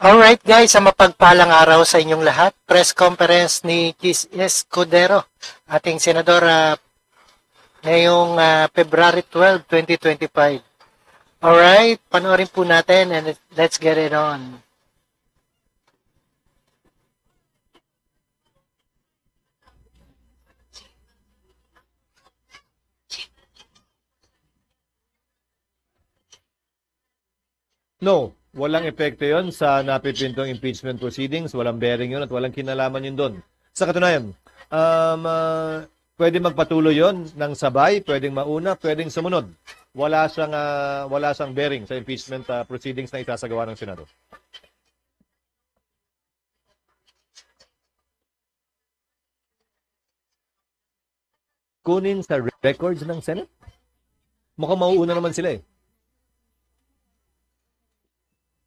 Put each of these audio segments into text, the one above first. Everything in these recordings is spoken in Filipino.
Alright guys, sa mapagpalang araw sa inyong lahat. Press conference ni Chis Escudero, ating senador ngayong February 12, 2025. Alright, panoorin po natin and let's get it on. No, walang epekto yon sa napipintong impeachment proceedings. Walang bearing yun at walang kinalaman yun doon. Sa katunayan, pwede magpatuloy yon ng sabay, pwedeng mauna, pwedeng sumunod. Wala siyang bearing sa impeachment proceedings na isasagawa ng Senado. Kunin sa records ng Senate? Mukhang mauuna naman sila eh.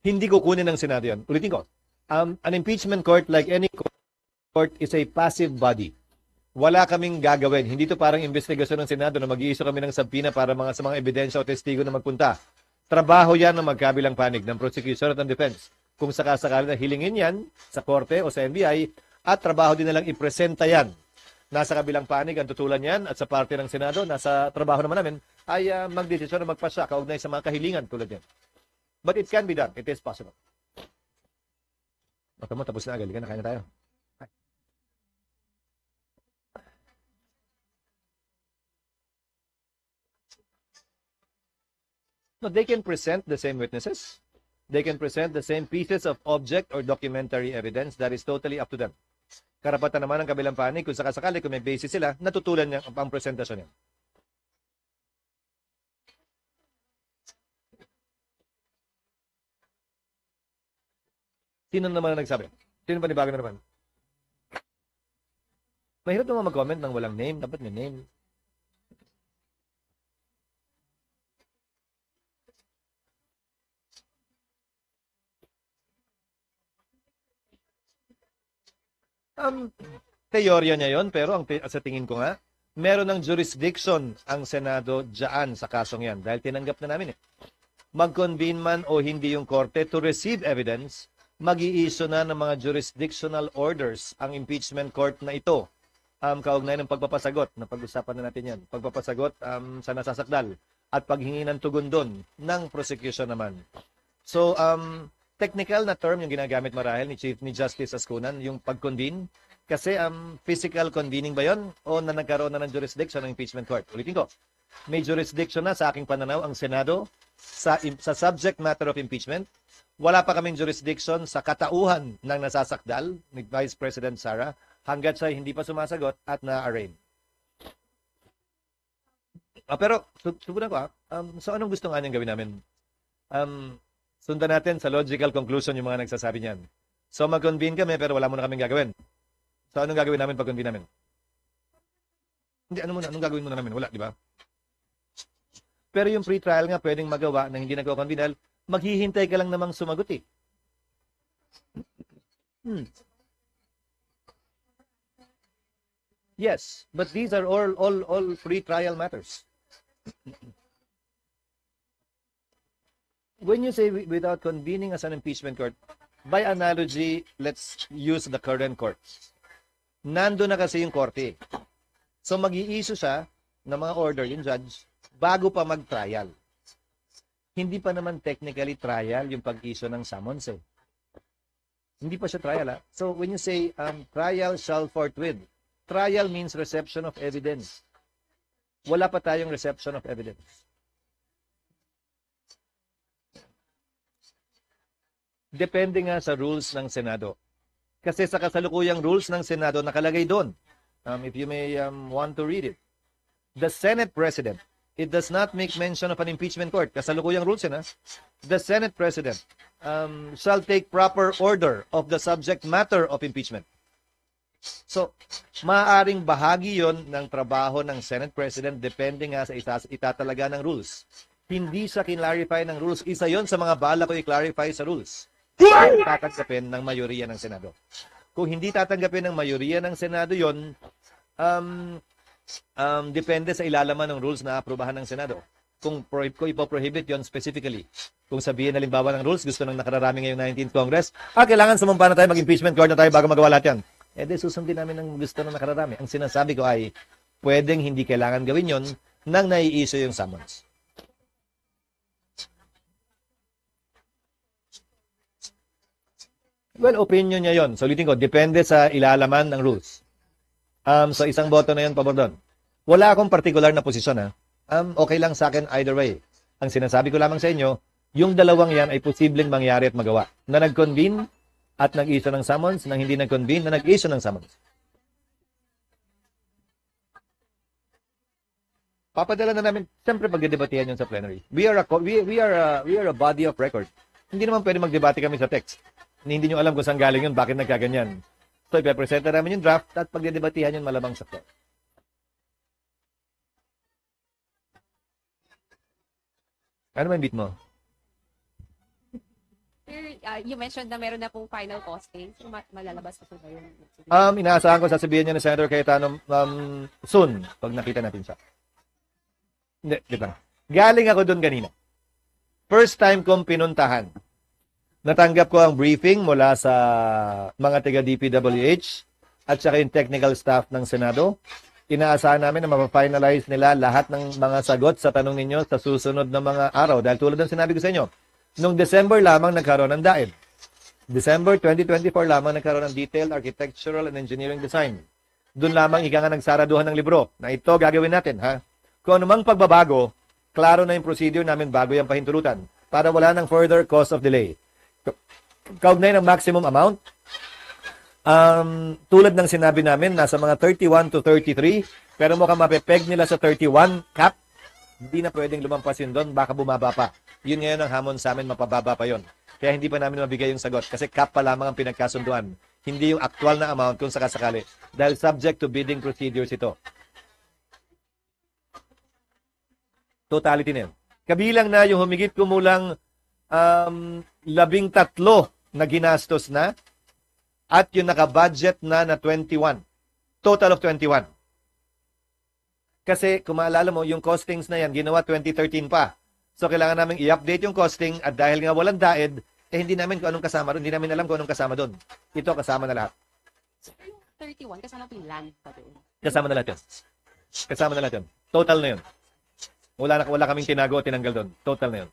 Hindi kukunin ng Senado yan. Ulitin ko. An impeachment court, like any court, is a passive body. Wala kaming gagawin. Hindi to parang investigasyon ng Senado na mag-iiso kami ng subpoena para sa mga ebidensya o testigo na magpunta. Trabaho yan ng magkabilang panig ng prosecution at ng defense. Kung sakasakali na hilingin yan sa korte o sa NBI, at trabaho din nalang ipresenta yan. Nasa kabilang panig ang tutulan yan at sa parte ng Senado, nasa trabaho naman namin, ay magdesisyon na magpasya kaugnay sa mga kahilingan tulad yan. But it can be done. It is possible. Baka mo, tapos na agad. Nakain na tayo. No, they can present the same witnesses. They can present the same pieces of object or documentary evidence. That is totally up to them. Karapatan naman ng kabilang panig, kung sakasakali, kung may basis sila, natutulan niya ang presentasyon niya. Sino naman ang nagsabi? Sino ba nibago na naman? Mahirap naman mag-comment ng walang name. Dapat may name. Teorya niya yon, pero sa tingin ko nga, meron ng jurisdiction ang Senado dyan sa kasong yan. Dahil tinanggap na namin eh. Mag-convene man o hindi yung korte to receive evidence, mag-iiso na ng mga jurisdictional orders ang impeachment court na ito. Kaugnay ng pagpapasagot, na pag-usapan na natin yan. Pagpapasagot sa nasasakdal at paghingi ng tugon doon ng prosecution naman. So, technical na term yung ginagamit marahil ni Justice Ascunan, yung pag-convene. Kasi physical convening ba yon o na nagkaroon na ng jurisdiction ng impeachment court? Ulitin ko, may jurisdiction na sa aking pananaw ang Senado sa subject matter of impeachment. Wala pa kaming jurisdiction sa katauhan ng nasasakdal ni Vice President Sara hanggat siya hindi pa sumasagot at na-arraign. Pero, subukan ko so anong gusto nga niyang gawin namin? Sundan natin sa logical conclusion yung mga nagsasabi niyan. So mag-convene kami pero wala muna kaming gagawin. So anong gagawin namin pag-convene namin? Hindi, anong gagawin muna namin? Wala, di ba? Pero yung pre-trial nga pwedeng magawa na hindi nagko-convene, maghihintay ka lang namang sumagot eh. Yes, but these are all pre-trial matters. When you say without convening as an impeachment court, by analogy, let's use the current courts. Nando na kasi yung korte. So mag-i-issue siya ng mga order, yung judge, bago pa mag-trial. Hindi pa naman technically trial yung pag-issue ng summons eh. Hindi pa siya trial. So when you say trial shall forthwith, trial means reception of evidence. Wala pa tayong reception of evidence. Depende nga sa rules ng Senado. Kasi sa kasalukuyang rules ng Senado, nakalagay doon. If you may want to read it. The Senate President, it does not make mention of an impeachment court. Kasalukuyang rules yan, ha? The Senate President shall take proper order of the subject matter of impeachment. So, maaaring bahagi yon ng trabaho ng Senate President depende nga sa itatalaga ng rules. Hindi sa kinlarify ng rules. Isa yon sa mga bala ko i-clarify sa rules. Tatanggapin ng mayoriya ng Senado. Kung hindi tatanggapin ng mayoriya ng Senado yon, depende sa ilalaman ng rules na aprubahan ng Senado. kung ipoprohibit yon specifically. Kung sabihin halimbawa ng rules, gusto ng nakararami ngayong 19th Congress, kailangan sumampa na tayo, mag-impeachment court na tayo bago magawa lahat yan. Susundin namin ng gusto ng nakararami. Ang sinasabi ko ay, pwedeng hindi kailangan gawin yon nang nai-issue yung summons. Well, opinion niya yon. So, ulitin ko, depende sa ilalaman ng rules. So, isang boto na yon pabor doon. Wala akong particular na posisyon, ha. Okay lang sa akin either way. Ang sinasabi ko lamang sa inyo, yung dalawang yan ay posibleng mangyari at magawa. Na nag-convene at nag-issue ng summons, nang hindi nag-convene na nag-issue ng summons. Papadala na namin, siyempre pagdedebatihan yun sa plenary. We are a body of record. Hindi naman pwede magdebate kami sa text. Hindi nyo alam kung saan galing yun, bakit nagkaganyan. So, ipapresenta namin yung draft at pagdedebatihan yun malamang sa floor. Ano man beat mo? Sir, you mentioned na meron na pong final costing. So, malalabas na po ba yun? Inaasahan ko sasabihin niya ni Senator Cayetano soon, pag nakita natin siya. Hindi, diba? Galing ako doon kanina. First time kong pinuntahan. Natanggap ko ang briefing mula sa mga taga-DPWH at saka yung technical staff ng Senado. Inaasahan namin na mapafinalize nila lahat ng mga sagot sa tanong ninyo sa susunod na mga araw. Dahil tulad ng sinabi ko sa inyo, noong December lamang nagkaroon ng DAED. December 2024 lamang nagkaroon ng Detailed Architectural and Engineering Design. Doon lamang ika nga nagsaraduhan ng libro na ito gagawin natin, ha? Kung anumang pagbabago, klaro na yung procedure namin bago yung pahintulutan para wala ng further cause of delay. Kaugnay ng maximum amount, tulad ng sinabi namin, nasa mga 31 to 33, pero mukhang mapepeg nila sa 31 cap, hindi na pwedeng lumampas yun doon, baka bumaba pa. Yun ngayon ang hamon sa amin, mapababa pa yun. Kaya hindi pa namin mabigay yung sagot, kasi cap pa lamang ang pinagkasunduan. Hindi yung actual na amount kung sakasakali. Dahil subject to bidding procedures ito. Totality na yun. Kabilang na yung humigit kumulang 13 na ginastos na at yung naka-budget na 21. Total of 21. Kasi kung maalala mo, yung costings na yan, ginawa 2013 pa. So kailangan namin i-update yung costing at dahil nga walang DAED, hindi namin kung anong kasama doon. Hindi namin alam kung anong kasama doon. Ito kasama na lahat. So, yung 31, kasama po yung land pa doon? Kasama na lahat yun. Kasama na lahat yun. Total na yun. Wala kaming tinago o tinanggal doon. Total na yun.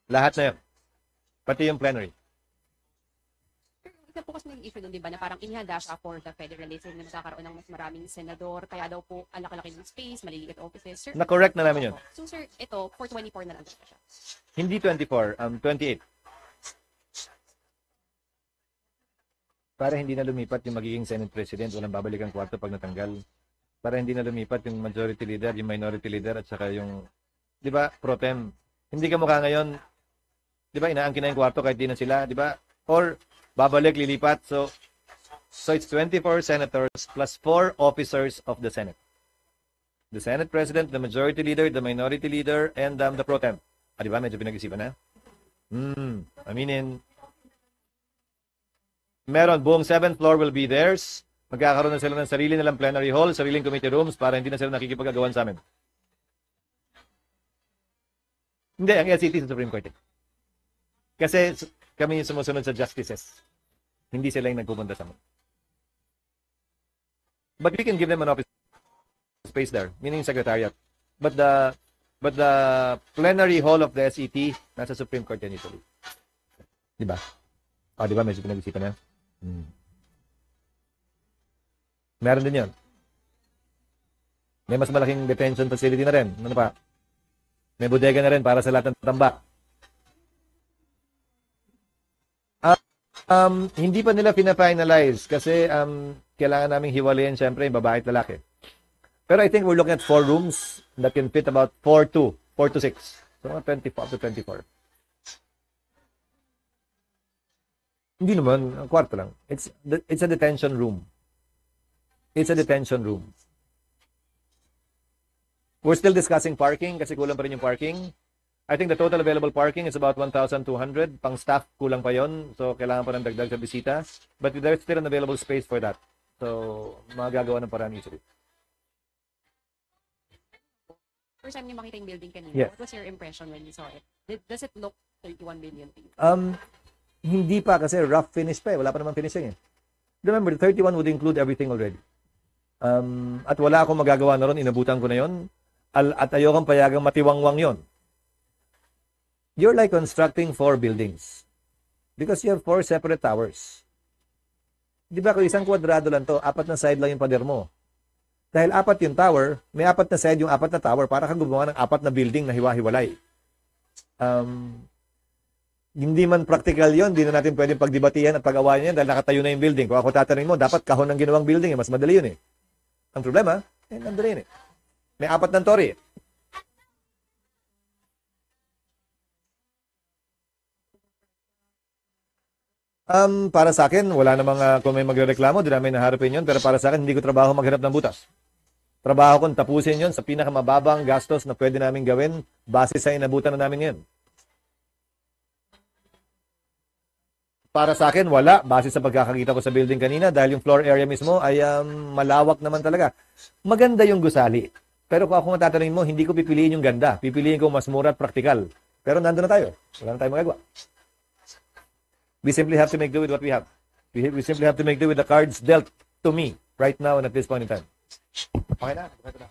Lahat na yun. Pati yung plenary. Isa po kasi naging issue doon, di ba, na parang inihanda siya for the federalism na magkakaroon ng mas maraming senador, kaya daw po ang laki-laki ng space, maliliit offices. Sir, na-correct na namin yun. So, sir, ito, for 24 na lang siya. Hindi 24, 28. Para hindi na lumipat yung magiging Senate President, walang babalik ang kwarto pag natanggal. Para hindi na lumipat yung majority leader, yung minority leader, at saka yung, di ba, pro tem. Hindi ka mukha ngayon, di ba, inaangkin na yung kwarto kahit di na sila, di ba? Or, babalik, lilipat. So it's 24 senators plus 4 officers of the Senate. The Senate President, the majority leader, the minority leader, and the pro tem. Di ba, medyo pinag-isipan na? Aminin. Meron, buong 7th floor will be theirs. Magkakaroon na sila ng sarili nilang plenary hall, sariling committee rooms para hindi na sila nakikipagagawan sa amin. Hindi, ang LCT sa Supreme Court. Kasi kami yung sumusunod sa justices. Hindi sila yung nagpupunta sa amin. But we can give them an office space there, meaning secretariat. But the plenary hall of the SET, nasa Supreme Court yan usually. Diba? Diba? Medyo pinag-isipan na. Meron din yun. May mas malaking detention facility na rin. Ano pa? May bodega na rin para sa lahat ng tambak. Hindi pa nila pina-finalize kasi kailangan naming hiwalayan siyempre yung babae at lalaki. Pero I think we're looking at 4 rooms that can fit about 4 to 6. So mga 24 to 24. Hindi naman, ang kwarto lang. It's a detention room. It's a detention room. We're still discussing parking kasi kulang pa rin yung parking. I think the total available parking is about 1,200. Pang staff, kulang pa yon. So, kailangan pa ng dagdag sa bisita. But there's still an available space for that. So, magagawa ng paraan easily. First time niyo makita yung building kanina, Yes. what was your impression when you saw it? Does it look 31 billion to you? Hindi pa kasi rough finish pa eh. Wala pa naman finishing eh. Remember, the 31 would include everything already. At wala akong magagawa na ron, inabutan ko na yon. At ayokong payagang matiwangwang yon. You're like constructing 4 buildings. Because you have 4 separate towers. Di ba kung isang kwadrado lang to, 4 na side lang yung pader mo. Dahil 4 yung tower, may 4 na side yung 4 na tower para kang gumawa ng 4 na building na hiwa-hiwalay. Hindi man practical yon, hindi na natin pwedeng pagdebatihan at pag-awayan yan dahil nakatayo na yung building. Kung ako tatanungin mo, dapat kahon ang ginawang building, mas madali yun eh. Ang problema, nandun yun eh. May 4 ng tori eh. Para sa akin, wala namang kung may magrereklamo, di namin naharapin yun. Pero para sa akin, hindi ko trabaho maghanap ng butas. Trabaho kong tapusin yun sa pinakamababang gastos na pwede namin gawin base sa inabutan na namin yun. Para sa akin, wala. Base sa pagkakakita ko sa building kanina, dahil yung floor area mismo ay malawak naman talaga. Maganda yung gusali. Pero kung ako tatanungin mo, hindi ko pipiliin yung ganda. Pipiliin ko mas mura at praktikal. Pero nandun na tayo. Wala na tayong magagawa. We simply have to make do with what we have. We simply have to make do with the cards dealt to me right now and at this point in time. Okay na. Okay na.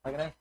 Okay na.